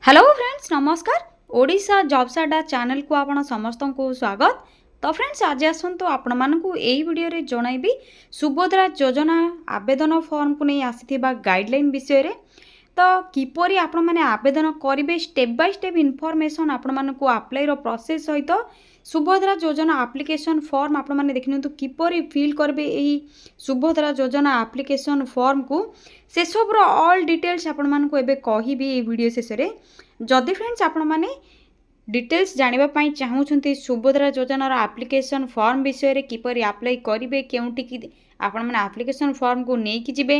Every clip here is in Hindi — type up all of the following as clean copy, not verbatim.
हेलो फ्रेंड्स नमस्कार। ओडिशा जॉब्स अड्डा चैनल को आपण समस्त को स्वागत। तो फ्रेंड्स आज आसतु आपण मानकु एई वीडियो रे जणाइबी सुभद्रा योजना आवेदन फॉर्म को नहीं आसीथिबा गाइडलाइन विषय रे। तो किपरि आपण माने आवेदन करिवे स्टेप बाय स्टेप इनफॉरमेशन आपण मानकु अप्लाई रो प्रोसेस सहित सुभद्रा योजना एप्लिकेशन फॉर्म आपण माने देखिनतु किपरि फिल करबे एही सुभद्रा योजना एप्लिकेशन फॉर्म को से सब रो ऑल डिटेल्स आपण मानकु एबे कहिबी ए वीडियो शेष रे। जदि फ्रेंड्स आपण माने डिटेल्स जानिबा पई चाहूछंती सुभद्रा योजना रो एप्लिकेशन फॉर्म विषय रे किपरि अप्लाई करिवे केउंटी कि आपण माने एप्लिकेशन फॉर्म को नै कि जिवे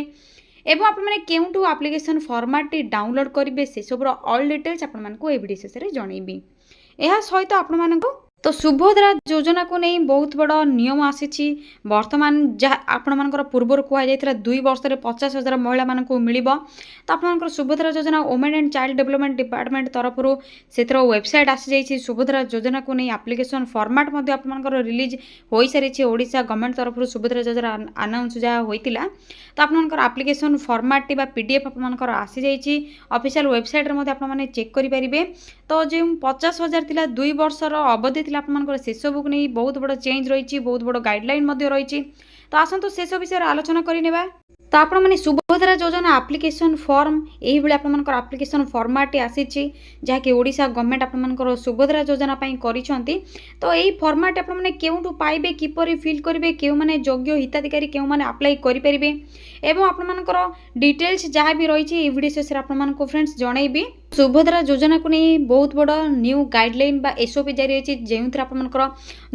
एवं आपण माने केउंटू एप्लिकेशन फॉर्मेट टी डाउनलोड करिवे से सब रो ऑल डिटेल्स आपण मानकु ए वीडियो शेष रे जणैबी। एहा सहित आपण मानकु तो सुभद्रा योजना को नहीं बहुत बड़ नियम आसी बर्तमान जहाँ आपण मानकर पूर्वर कहुला 2 वर्ष में 50,000 महिला मानक मिल। तो आप सुभद्रा योजना women and child development department तरफ से वेबसाइट आसी जाइए। सुभद्रा योजना को नहीं एप्लिकेशन फॉर्मेट आपर रिलीज हो सारी ओडिशा गवर्नमेंट तरफ सुभद्रा योजना अनाउंस जहाँ होता। तो आपर एप्लिकेशन फॉर्मेट बा पीडीएफ आपर आसी जाइए ऑफिशियल वेबसाइट रे चेक करेंगे। तो जो 50,000 थिला 2 वर्षर अवधि थिला आपमनकर से सब को नहीं बहुत बड़ चेंज रही, बहुत बड़ गाइडलाइन रही। तो आसतु से सब विषय आलोचना करनेबा। तो आपण माने सुभद्रा योजना एप्लिकेशन फॉर्म एही बेले आपमनकर एप्लिकेशन फॉर्मेट आसी जहाँ कि ओडिशा गवर्नमेंट आपमनकर सुभद्रा योजना पई करिसंती। तो एही फॉर्मेट आपण माने केउंटू पाइबे किपरि फिल करिवे केउ माने योग्य हिताधिकारी केउ माने अप्लाई करि परिबे एवं आपमनकर डिटेल्स जहाँ भी रही ए वीडियो शेष आपण मानको फ्रेंड्स जणैबी। सुभद्रा योजना को नहीं बहुत बड़ न्यू गाइडलाइन बा एसओपी जारी होती जो आपंकर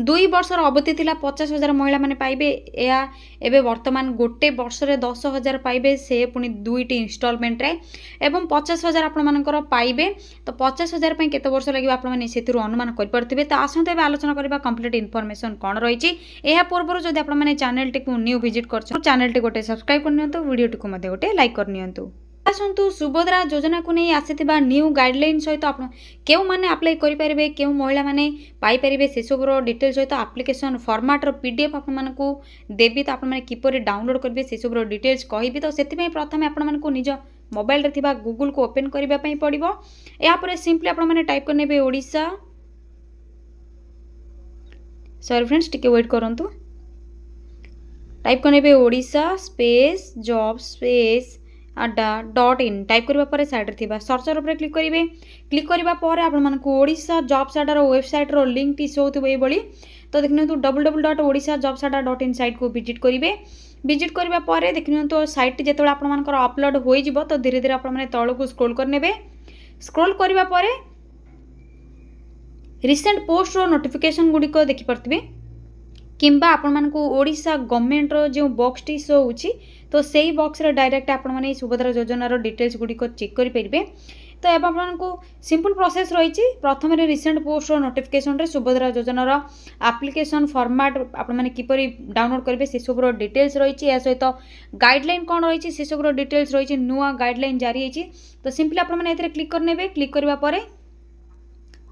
2 वर्षर अवधि थिला 50,000 महिला माने पाइबे या एबे वर्तमान गोटे वर्ष रे 10,000 पाइबे से पुणी 2टी इंस्टॉलमेंट रे एवं 50,000 आपंकर पाइबे। तो 50,000 पई केते वर्ष लगे आपण माने सेतिरु अनुमान कर परथिबे। तो आसंते एबे आलोचना करबा कंप्लीट इन्फॉर्मेशन कोन रहिछि। एहा पूर्व जदि आपण माने चैनल टी को न्यू विजिट करछ चैनल टी गोटे सब्सक्राइब करनियंतु वीडियो टी को मध्ये गोटे लाइक करनियंतु। आसतु सुभद्रा योजना को नहीं आसीथिबा न्यू गाइडलाइन सहित आप केउ माने अप्लाई करि परिबे केउ महिला माने पाई परिबे से सब रो डिटेल सहित एप्लिकेशन फॉर्मेट रो पीडीएफ आपण मानकु देबी। तो आपण माने किपरि डाउनलोड करबे से सब रो डिटेल्स कहिबी। तो सेति पई प्रथमे आपण मानकु निज मोबाइल रे थिबा गूगल को ओपन करबा पई पड़िबो। या पर सिंपली आपण माने टाइप करनेबे ओडिशा सॉरी फ्रेंड्स टिके वेट करंतु टाइप करनेबे ओडिशा स्पेस जॉब स्पेस अड्डा.in टाइप करबा परे साइड रे थिबा सर्चर ऊपर क्लिक करिवे। क्लिक करबा परे आपण मानकु ओडिशा जॉब्स अड्डा रो वेबसाइट रो लिंक टी शो होतबे बळी। तो देखिनतु www.odisha.jobsadda.in साइट को विजिट करिवे। विजिट करबा परे देखिनतु साइट टी जेतबे आपण मानकर अपलोड होई जिवो तो धीरे धीरे आपण माने तळ को स्क्रॉल करनेबे। स्क्रॉल करबा परे रिसेंट पोस्ट रो नोटिफिकेशन गुडी को देखि परथिबे किंबा आपण मानकु ओडिशा गवर्नमेंट रो जो बॉक्स टी शो होची तो सेही बॉक्स रे डायरेक्ट आपण माने सुभद्रा योजना रो डिटेल्स गुडी को चेक करि परिबे। तो एबा आपनको सिंपल प्रोसेस रही प्रथम रिसेंट पोस्ट नोटिफिकेशन रे सुभद्रा योजना रो एप्लिकेशन फॉर्मेट आपण माने किपरि डाउनलोड करिवे से सब रो डिटेल्स रही। या सहित गाइडलाइन कोन रही से सब रो डिटेल्स रही नुआ गाइडलाइन जारी होची। तो सिंपली आपण माने एथरे क्लिक करनेबे। क्लिक करबा परे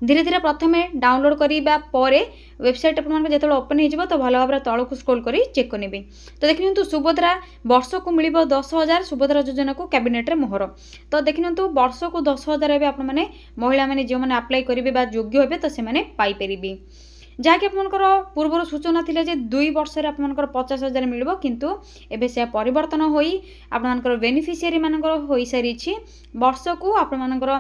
धीरे धीरे प्रथमे डाउनलोड करिबा परे वेबसाइट अपन जो ओपन हो तो भल भाव तल को स्क्रॉल करी चेक करने। तो देखिए सुभद्रा वर्ष को मिल 10,000 सुभद्रा योजना को कैबिनेट रे मोहर। तो देखिए वर्ष को 10,000 एवं आप महिला मैंने जो मैंने अप्लाई करेंगे बा योग्य हे तो से पाइपर जहाँकि आपंकर पूर्व सूचना थिले जे 2 वर्ष रे आपंकर 50,000 मिलबो किंतु एबे से परिवर्तन होई आपंकर बेनिफिशियरी मानकर होई सारी वर्ष को आपंकर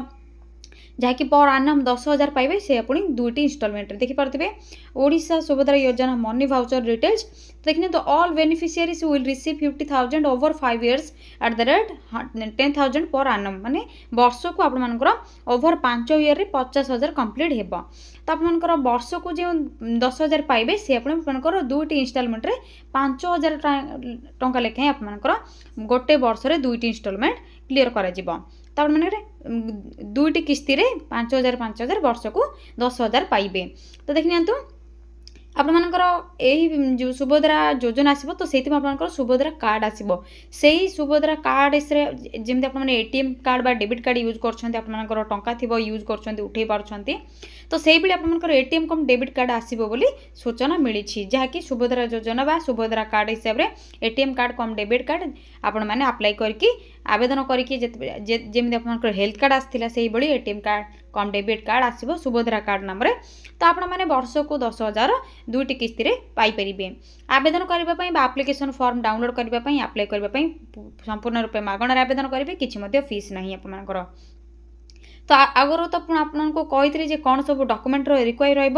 जहाँकि पर आनम 10,000 पाइबे से अपनी 2टी इंस्टॉलमेंट देखि पारथिबे ओडिशा सुभद्रा योजना मनी वाउचर डिटेल्स। देखने तो all beneficiaries will receive 50,000 over 5 years at the rate 10,000 पर आनम माने वर्ष को आपण मानकर ओवर 5 ईयर रे 50,000 कंप्लीट हेबो। तो आपण मानकर वर्ष को जो 10,000 पाइबे से आपण मानकर 2टी इंस्टॉलमेंट रे 5,000 टंका लेखे आपण मानकर गोटे वर्ष रे 2टी इंस्टॉलमेंट क्लियर करा जिवो। तो आप मैंने 2टी किस्ती रे 5,000 वर्ष को 10,000 पाइबे। तो देखिए आपण मानकर एही जो सुभद्रा योजना आसीबो तो सेति आपनकर सुभद्रा कार्ड आसीबो। सेही सुभद्रा कार्ड इसरे जेमते आपण माने एटीएम कार्ड बा डेबिट कार्ड यूज करछन्ते आपण मानकर टंका थिबो यूज करछन्ते उठै पारछन्ते तो सेही बेले आपण मानकर एटीएम कम डेबिट कार्ड आसीबो बोली सूचना मिली छी जहाँ कि सुभद्रा योजना बा सुभद्रा कार्ड हिसाब रे एटीएम कार्ड कम डेबिट कार्ड आपण माने अप्लाई करके आवेदन करके जमी आप हेल्थ कार्ड आसाला से एटीएम कार्ड कम डेबिट कार्ड आसो सुभद्रा कार्ड नाम तो आपण मैंने वर्ष को 10,000 दुईटी किस्ती पाइपर आवेदन करने आप्लिकेसन फॉर्म डाउनलोड करने अप्लाई करने संपूर्ण रूपे मागणार आवेदन करेंगे किसी फीस ना आपर तो आगर तो आपको कही कौन सब डॉक्यूमेंट रिक्वायर रही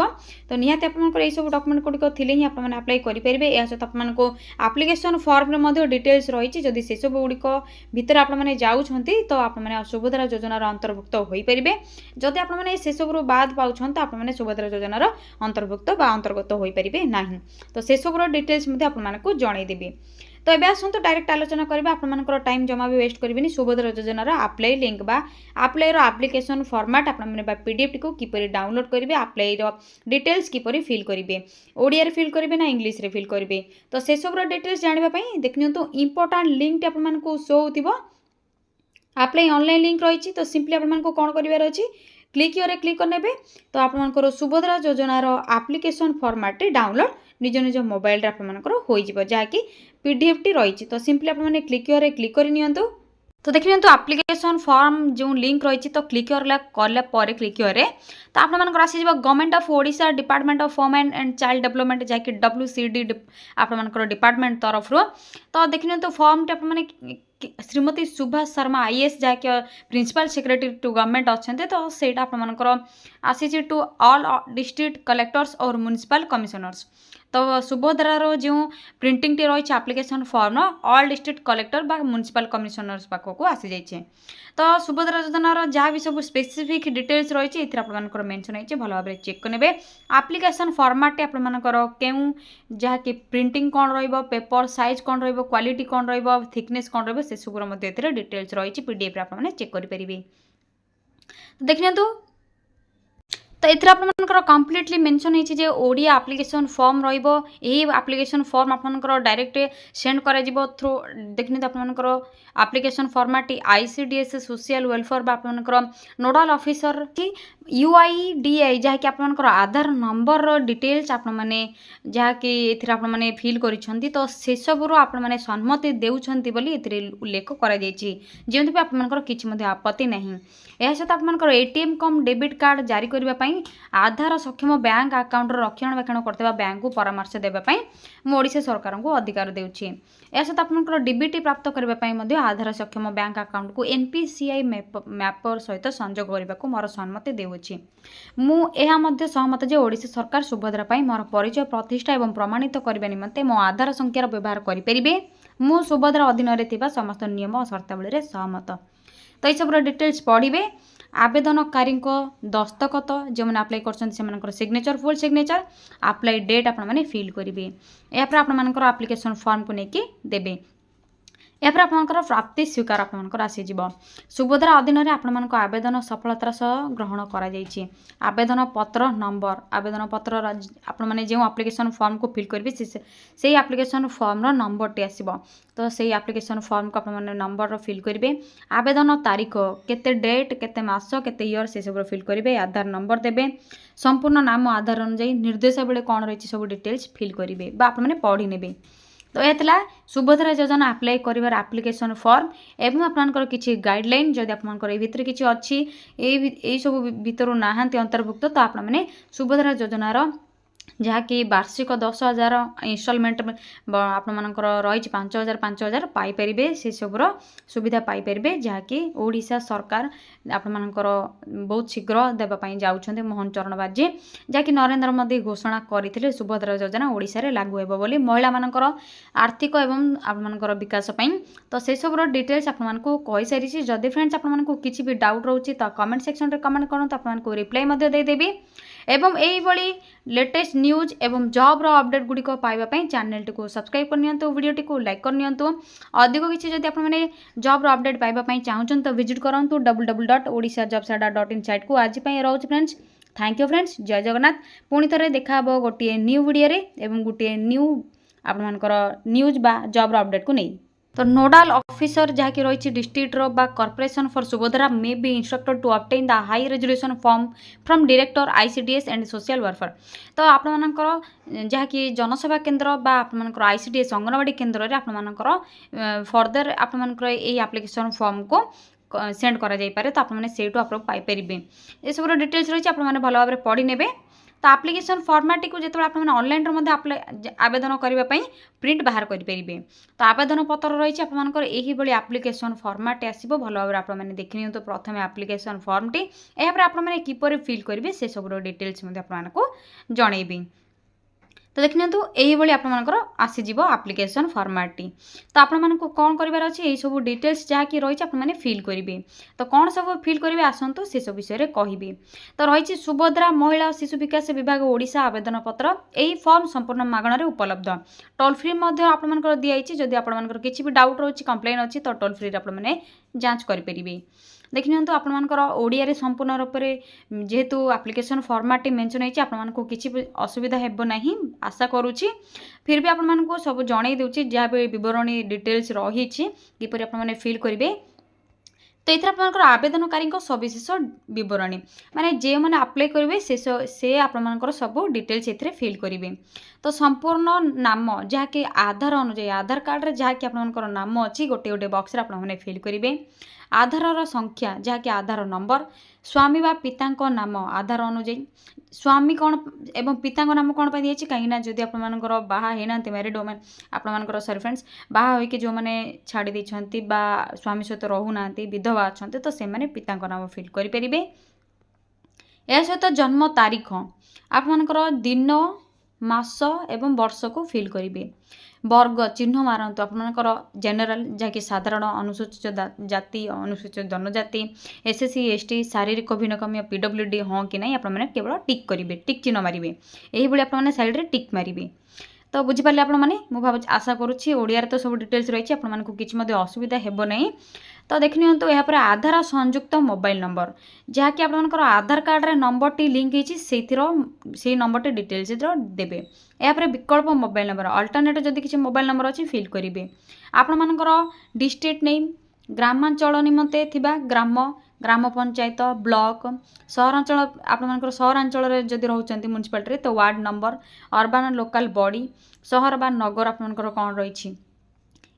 तो निहाती आप सब डॉक्यूमेंट गुड़िक थी ही आपने अप्लाई करेंगे यह सहित आपको आप्लिकेसन फॉर्म डिटेल्स रही जदि से सब गुड़िक भितर आपने जाऊँच तो आपने सुभद्रा योजनार अंतर्भुक्त हो पारे जदि आपने से सब बाद पाँच तो आपने सुभद्रा योजनार अंतर्भुक्त अंतर्गत हो पारे ना तो से सब डिटेल्स आपको जनईदेवी तो ये आसतु डायरेक्ट आलोचना करेंगे आपर टाइम जमा भी वेस्ट करेंगे सुभद्रा योजनार अप्लाई लिंक बा अप्लाई आप्लिकेसन फॉर्मेट आपने पीडीएफ को किपर डाउनलोड करेंगे अप्लाई डिटेल्स किपर फिल करेंगे ओडिया फिल करेंगे ना इंग्लिश फिल करेंगे तो से सब डिटेल्स जानापी देखनी तो इंपोर्टाट लिंक आपको शो हो अप्लाई ऑनलाइन लिंक रही तो सिंपली आपको कौन करार अच्छी क्लिक क्लिक करने तो आपंकर सुभद्रा योजनार आप्लिकेसन फॉर्मेट डाउनलोड निज निज मोबाइल आपर हो जहाँकि पीडीएफ टी रही तो सिंपली आपने क्लिक क्लिक करनी तो देखिए तो आप्लिकेसन फॉर्म जो लिंक रही तो क्लिक कलापर क्लिक तो आपर आसीज government of Odisha department of women and child development जहाँकि WCD आपर डिपार्टमेंट तरफ तो देखिए तो फॉर्म टे आपने श्रीमती सुभाष शर्मा IAS जहाँकि प्रिंसिपल सेक्रेटरी टू गवर्नमेंट अच्छा तो सहीटा आपर आसी टू ऑल डिस्ट्रिक्ट कलेक्टर्स और म्युनिसिपल कमिशनर्स तो सुभद्रार जो प्रिंटिंग टी रही application form all district collector बा म्युनिसिपल कमिशनर्स पाखक आसी जाइए तो सुभद्रा योजनार जहाँ भी सब स्पेसिफिक डिटेल्स रही आपर मेंशन होती भल भाव चेक करेंगे आप्लिकेसन फॉर्मेट आपर क्यों जहाँकि प्रिंटिंग कौन रेपर साइज कौन क्वालिटी कौन थिकनेस कौन से सब डिटेल्स रही पीडीएफ आपने चेक करेंगे देखने तो ये आपर कम्प्लीटली मेंशन होती Odia application form application form आपर डायरेक्ट सेंड कर थ्रू देखने आपर application format ICDS social welfare आपर नोडाल ऑफिसर की UIDAI जहाँकि आपर आधार नंबर डिटेल्स आपने जहाँकि आपने फिल कर तो से सबूर आपने सम्मति देउछंती बोली उल्लेख करमती भी आपर किसी आपत्ति नहीं यह सहित आपर ATM कम डेबिट कार्ड जारी करने आधार सक्षम बैंक अकाउंट रक्षणाबेक्षण करते बैंक को परामर्श देवाई ओडिशा सरकार को अधिकार देउछि यह सहित आपर डीबीटी प्राप्त करने आधार सक्षम बैंक अकाउंट को NPCI मैपर सहित संजोग करने को मोर सम्मति देउछि मुझे सहमत जे ओडिशा सरकार सुभद्रा मोर परिचय प्रतिष्ठा और प्रमाणित करने निमंते मो आधार संख्यार व्यवहार करेंगे मु सुभद्रा अधीन में समस्त नियम और शर्तावली सहमत तो ये सब डिटेल्स पढ़े आवेदनकारी दस्तखत जो मैंने अप्लाई कर signature full signature apply date आपने फिल करेंगे यापर आपर आप्लिकेसन फॉर्म को लेकिन देवे यापर आपर प्राप्ति स्वीकार आपर आसीज सुभद्रा अधीन में आपण आवेदन सफलतार सह ग्रहण कर आवेदन पत्र नंबर आवेदन पत्र आपने जो आप्लिकेसन फॉर्म को फिल करेंगे से आप्लिकेसन फॉर्म नंबर टी आसो तो से आप्लिकेसन फॉर्म को आपने नंबर फिल करेंगे आवेदन तारीख केते डेट केते मास केते ईयर से सब फिल करेंगे आधार नंबर देवे संपूर्ण नाम आधार अनुजाई निर्देशावली कौन रही सब डिटेल्स फिल करेंगे आपने पढ़ी ने तो यह सुभद्रा योजना अप्लाई कर आप्लिकेसन फॉर्म एवं आपंकर किसी गाइडलाइन जदि आपंकर भितर किसी अच्छी यही सब भितर नहांती अंतर्भुक्त तो आपने सुभद्रा योजनार जहाँकि वार्षिक 10,000 इनस्टॉलमेंट आपर रही 5,000 5,000 पाइपर से सबूर सुविधा पाइपर जहाँकि ओडिशा सरकार आपर बहुत शीघ्र देवाई जाऊँच मोहन चरण बाजी जहाँकि नरेंद्र मोदी घोषणा करते सुभद्रा योजना ओडिशा रे लागू हेब बोली महिला मानकर आर्थिक एवं आपर विकास तो से सबूर डिटेल्स आपको कही सारी जदि फ्रेंड्स आपको किसी भी डाउट रोचे तो कमेंट सेक्शन में कमेंट करूँ आपको रिप्लाई देदेवी एवं यही लेटेस्ट न्यूज एवं जॉब रो अपडेट गुड़िक पाइबापी चैनल टी सब्सक्राइब करनी वीडियो टी लाइक करनी अधिक किसी जब आपने जॉब रो अपडेट पाइबापी चाहूँ तो विजिट करूँ www.odishaJobsadda.in साइट को आज रोज फ्रेंड्स थैंक यू फ्रेंड्स जय जगन्नाथ पुणी थे देखा गोटे न्यू वीडियो एवं गोटे न्यू आपर न्यूज बा जॉब रो अपडेट को नहीं। तो नोडाल ऑफिसर जहाँकि रही डिस्ट्रिक्ट बा corporation for Subhadra may be instructed to obtain the high resolution form from director ICDS and social welfare. तो आपणमानकर जहाँकि जनसेवा केन्द्र बा आपणमानकर आईसीडीएस अंगनवाड़ी केन्द्र रे आपणमानकर फर्दर आपणमानकर एई एप्लिकेशन फॉर्म को सेंड करा जाई पारे। तो आपने सेठू आप पाई परिबे। ए सब डिटेल्स रही आपने भल भाव में पढ़ी नेबे। तो एप्लिकेशन फॉर्मेट को जो आप ऑनलाइन आवेदन करने प्रिंट बाहर करेंगे। तो आवेदन पत्र रही आपंकर एप्लिकेशन फॉर्मेट आसो भल भाव आपने देखी नि। तो प्रथम एप्लिकेशन फॉर्म टी यापर आपने किपर फिल करेंगे से सब डिटेल्स आपको जनइबी। तो देखि नियंतु एही भली आपनकर आसीजिवो एप्लिकेशन फॉर्मेट टी। तो आपनको कौन करिवार अछि एही सब डिटेल्स जहाँ कि रही आपने फिल करेंगे। तो कौन सब फिल करेंगे आसतु से सब विषय कहबी। तो रही सुभद्रा महिला और शिशु विकास विभाग ओडिशा आवेदन पत्र। यही फॉर्म संपूर्ण मागणार उपलब्ध। टोल फ्री आपनकर दिखाई। जदि आपनकर किछि भी डाउट रही कंप्लेन अच्छी तो टोल फ्री आपने जांच करेंगे। देखि नियंतु आपनकर ओडिया रे संपूर्ण रूप से जेहेतु एप्लिकेशन फॉर्मेट मेंशन होइछि आपनको किछि भी असुविधा हेबो नाही आशा करूछि। फिर भी आपनको सब जणाई देउछि जहाँ भी विवरणी डिटेल्स रही किपर आपने फिल करेंगे। तो ये आपंकर आवेदनकारी सविशेष बरणी माने जे मैंने अप्लाई करेंगे से आपर सब डिटेल्स ये फिल करेंगे। तो संपूर्ण नाम जहाँकि आधार अनुजाई आधार कार्ड रे जहाँकि आपंकर नाम अच्छी गोटे गोटे बक्स आपने फिल करेंगे। आधार संख्या जहाँकि आधार नंबर स्वामी बा पिता नाम आधार अनुजाई स्वामी कौन एवं पिता नाम कौन पाई दिए कहीं जदि आपंकर बाहा होना मैरिड वोमेन आपंकर सॉरी फ्रेंड्स बाहा होइके जो मैंने छाड़ी देछंती बा स्वामी सहित रहूना विधवा अच्छा तो से मैंने पिता नाम फिल करेंगे। यह सहित जन्म तारीख आपंकर दिन मास एवं वर्ष को फिल करेंगे। वर्ग चिन्ह मारतु आपंकर जेनेल जहाँकि साधारण अनुसूचित जाति अनुसूचित जनजाति एसएससी एसटी शारीरिक भिन्नकमी पीडब्ल्यूडी हाँ कि नहीं आपने केवल टिक करेंगे टिक चिन्ह मारे यही आपने साइड टिक मारे। तो बुझिपारे आपने मुझे आशा करुँची ओडिया तो सब डिटेल्स रही आपको किसी असुविधा हेब नहीं। तो देखि नियंतु यापर आधार संयुक्त मोबाइल नंबर जहाँकि आपंकर आधार कार्ड रे नंबर टी लिंक से नंबर टी डिटेल्स देवे। यापर विकल्प मोबाइल नंबर अल्टरनेट जदि किसी मोबाइल नंबर अच्छी फिल करेंगे। आपणकर डिस्ट्रिक्ट नेम ग्रामांचल निमंते थिबा ग्राम ग्राम पंचायत ब्लॉक सहरांचल आपंकर सहरांचल जदि रोचंती म्युनिसिपालिटी तो ward number urban local body सहर बा नगर आपंकर कौन रही।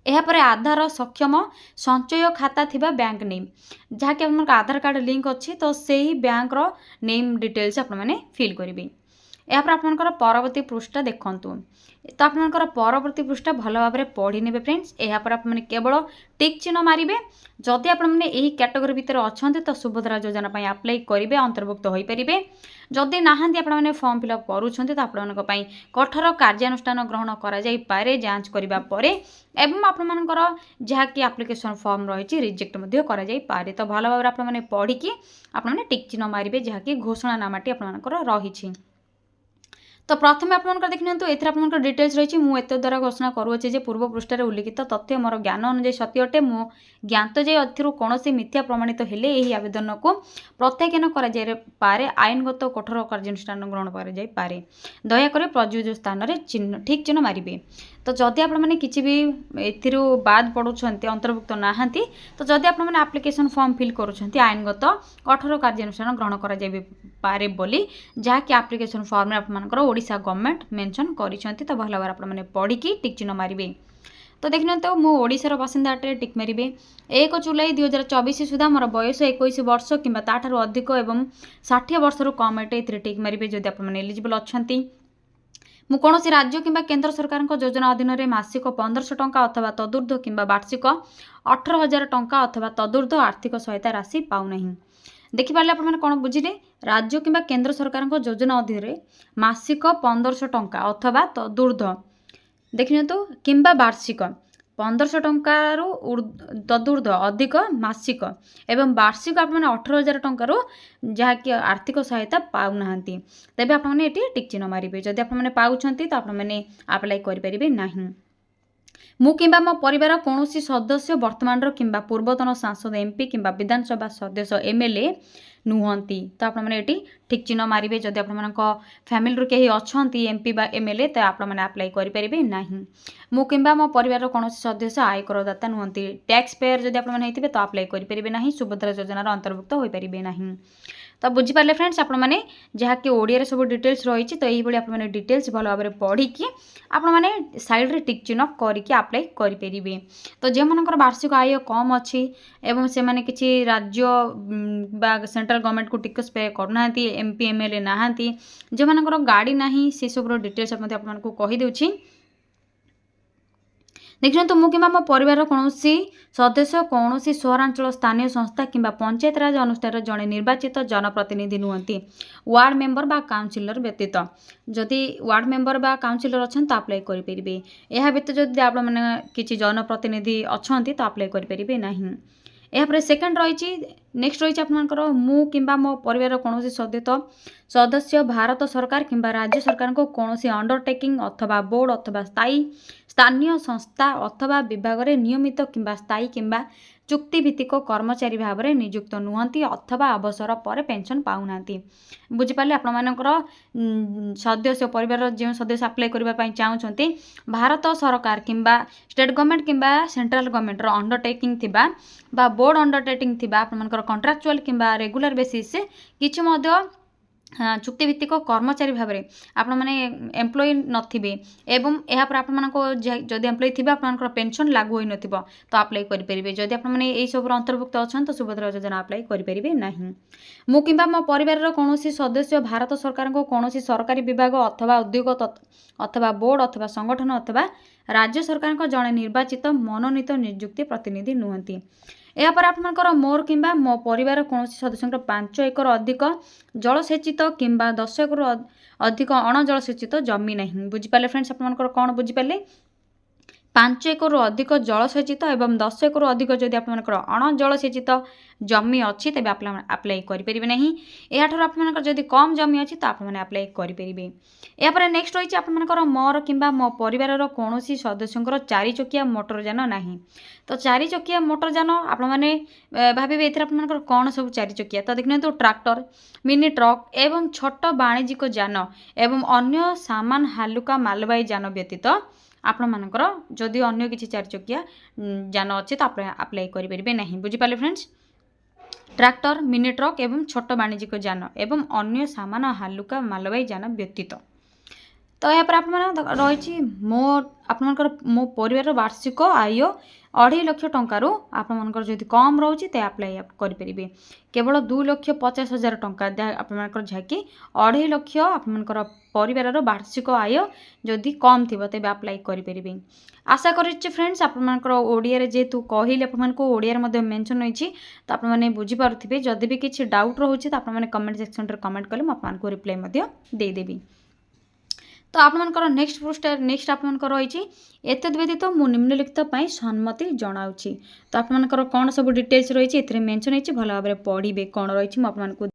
यापर आधार सक्षम संचय खाता थिबा बैंक नेम जहाँकि आप आधार कार्ड लिंक अच्छी तो से ही बैंक रो नेम डिटेल्स आपने फिल करेंगे। यापर आपंकर परवर्ती पृष्ठ देखंतु। तो आपंकर परवर्ती पृष्ठ भल भाव में पढ़ी ने फ्रेंड्स। यापर आपने केवल टिक चिन्ह मारे जदि आपने यही कैटेगरी भितर अच्छा तो सुभद्रा योजना अप्लाई करेंगे अंतर्भुक्त हो पारे। जदि नहांती आपने फॉर्म फिलअप करुँच तो आपंपाई कठोर कार्यानुष्ठान ग्रहण करे जांच करने पर एवं आपंकर जहाँकि एप्लिकेशन फॉर्म रही रिजेक्ट पारे। तो भल भाव आपने पढ़ी आपने टिक चिन्ह मारे जहाँकि घोषणानामाटी आपंकर रही। तो प्रथम आपंकर देखि नियंतु एथि आपंकर डिटेल्स रही मु एत द्वारा घोषणा करुचे जे पूर्व पृष्ठ रे उल्लिखित तथ्य मोर ज्ञान अनुसार सत्य अटे मु ज्ञात जे एथिरु कौनसी मिथ्या प्रमाणित हेले एही आवेदन को प्रत्याख्यान करा जाय पारे आईनगत कठोर कार्यानुष्ठान ग्रहण करा जाय पारे। दयाकर प्रयोज्य स्थान रे चिन्ह ठीक चिन्ह मारिबे। तो जदि आपने किसी भी एथिरु बाद पड़ुछंती अंतर्भुक्त नाहांती तो जदि आपने एप्लिकेशन फॉर्म फिल करुछंती आईनगत कठोर कार्यानुष्ठान ग्रहण करा जाय पारे बोली जहाँकि एप्लिकेशन फॉर्म रे आपनकर ओडिशा गवर्नमेंट मेंशन करिसंती। तो भल भाव आपने पढ़ी टिक चिन्ह मारिबे। तो देखने तो मु ओडिशार बासिंदा अटे टिक मारिबे। 1 जुलाई 2024 सुधा मोर बयस 21 वर्ष किंबा ताठारु अधिक एवं 60 वर्ष रु कम अटे एथिरे टिक मारिबे जदि आपने एलिजिबल अछंती। मु कौनसी राज्य किंबा केंद्र सरकार योजना अधीन में मासिक 1500 टंका अथवा तदूर्ध किंबा वार्षिक 18,000 टंका अथवा तदूर्ध आर्थिक सहायता राशि पाऊना। देखिपारे आपने कौन बुझिले राज्य किंबा केंद्र सरकार योजना अधीन में मासिक 1500 टंका अथवा तदूर्ध देखिए तो किंबा वार्षिक 1500 टंकारु तदूर्ध अधिक मासिक एवं वार्षिक आपने 18,000 टंकारु जहाँकि आर्थिक सहायता पाऊना तेज आपने ये टिक चिन्ह मारे। जदि आपने पाँच तो आपने अप्लाई करेंगे ना। मु किंबा मो परिवार कौनसी सदस्य वर्तमान किंबा पूर्वतन सांसद एमपी किंबा विधानसभा सदस्य एमएलए नुहंती तो आपण माने एटी ठीक चिन्ह मारिबे जदि आपण मानक फैमिली रो केही अछंती एमपी बा एमएलए तो आपण माने अप्लाई करि परिबे नाही मु किंबा मो परिवार कोनोसी सदस्य आयकरदाता नुहंती टैक्स पेयर जदि आपण माने हेतिबे तो अप्लाई करि परिबे नाही सुभद्रा योजना रो अंतर्भुक्त होई परिबे नाही तो बुझी पारे फ्रेंड्स आपण माने जहा कि ओडिया सब डिटेल्स रही तो यही आपण माने डिटेल्स भल भाव में पढ़ी कि आपण माने साइड रे टिक चिन्ह करके अप्लाई करि परिबे तो जे मनकर वार्षिक आय कम अछि एवं से माने किछि राज्य बा सेंट्रल गवर्नमेंट को टिकस पे करनाहांती एमपी एमएलए नाहांती जे मनकर गाड़ी नाही से सब रो डिटेल्स आपण को कहि देउछि देखिए तो मुझे मो परिवार कौन सदस्य कौन सहरांचल स्थानीय संस्था किंबा पंचायत राज अनुष्ठान जड़े निर्वाचित जनप्रतिनिधि नुहंती वार्ड मेंबर बा काउंसिलर व्यतीत जदि वार्ड मेंबर बा काउंसिलर अच्छा तो अप्लाई करेंगे यह व्यतीत जदि आप किसी जनप्रतिनिधि अच्छा तो अप्लाई करेंगे नहीं यापर सेकेंड रही नेक्स्ट रही आपर मु किंबा मो परिवार कौन सदस्य भारत सरकार किंबा राज्य सरकार को कौन अंडरटेकिंग अथवा बोर्ड अथवा स्थानीय संस्था अथवा विभाग में नियमित किंबा स्थायी किंबा चुक्तिभित्तिक कर्मचारी भाव में नियुक्त नुहंती अथवा अवसर पर पेंशन पाऊना बुझिपारे आपर सदस्य परिवार जो सदस्य अप्लाई करने चाहते भारत सरकार किंबा स्टेट गवर्नमेंट किंबा सेंट्रल गवर्नमेंट अंडरटेकिंग थिबा बा बोर्ड अंडरटेकिंग थिबा आपनकर कॉन्ट्रैक्चुअल किंबा रेगुलर बेसिस किछि मध्य चुक्तिभित्तिक कर्मचारी भाव में आपण मैंने एम्प्लॉय नथिबे एवं यहाँ पर आपको जदि एम्प्लॉय थे आप पेंशन लागू होई नथिबो तो अप्लाई करेंगे जदि आप मैंने सब अंतर्भुक्त अच्छा तो सुभद्रा योजना अप्लाई करेंगे नहीं मु किंबा मो परिवार कौन सदस्य भारत सरकार को कौन सरकारी विभाग अथवा उद्योग अथवा बोर्ड अथवा संगठन अथवा राज्य सरकार जड़े निर्वाचित मनोनीत नियुक्ति प्रतिनिधि नुहंती यापर आपर मोर किंबा मो परिवार कौन सदस्य 5 एकर अधिक जलसेचित किंबा 10 एकर अधिक अणजलसेचित जमी नहीं बुझिपारे फ्रेंड्स आपर कौन बुझिपारे 5 एकर अधिक जलसेचित एवं 10 एकर अधिक जदि आपर अणजलसेचित जमी अच्छी तेज अप्लाई करेंगे नहीं याठर आपदी कम जमी अच्छी तो आपने अप्लाई करेंगे यापर नेक्स्ट रही आपर मोर किंबा मो परिवार कौन सदस्य 4 चकिया मोटरयान नहीं तो 4 चकिया मोटरयान आपने भावे ये कौन सब 4 चकिया तो देखते ट्रैक्टर मिनी ट्रक एवं छोट वाणिज्यिक यान एवं अन्य सामान हालुका मालवाही यान व्यतीत आपण मानकर जदि अन्य किसी 4 चकिया यान अच्छे तो अप्लाई करेंगे नहीं बुझिपारे फ्रेंड्स ट्रैक्टर मिनी ट्रक एवं छोट वाणिज्यिक यान एवं अन्य सामान हालुका मालवाही यान व्यतीत तो यहाँ पर रही मो परिवार वार्षिक आय 2.5 लाख टंकार आपर जदि कम रोचे तो अप्लाई करेंगे केवल 2,50,000 टंका आपर जहाँकि 2.5 लाख आपर परिवार वार्षिक आय जदि कम थी तेज अप्लाई करेंगे आशा करी फ्रेंड्स आपर ओडिया जेहेतु कहले आपको ओडिया मेंशन होती तो आपने बुझीपारे जदि भी किसी डाउट रोचे तो आपने कमेंट सेक्शन में कमेंट कले आपको रिप्लाई देदेवी तो आपर नेक्स्ट आपर रही एत व्यतीत मु निम्नलिखित सम्मति जनाऊँगी तो आपर कौन सब डिटेल्स रही मेंशन होती भल भाव में पढ़े कौन रही आपको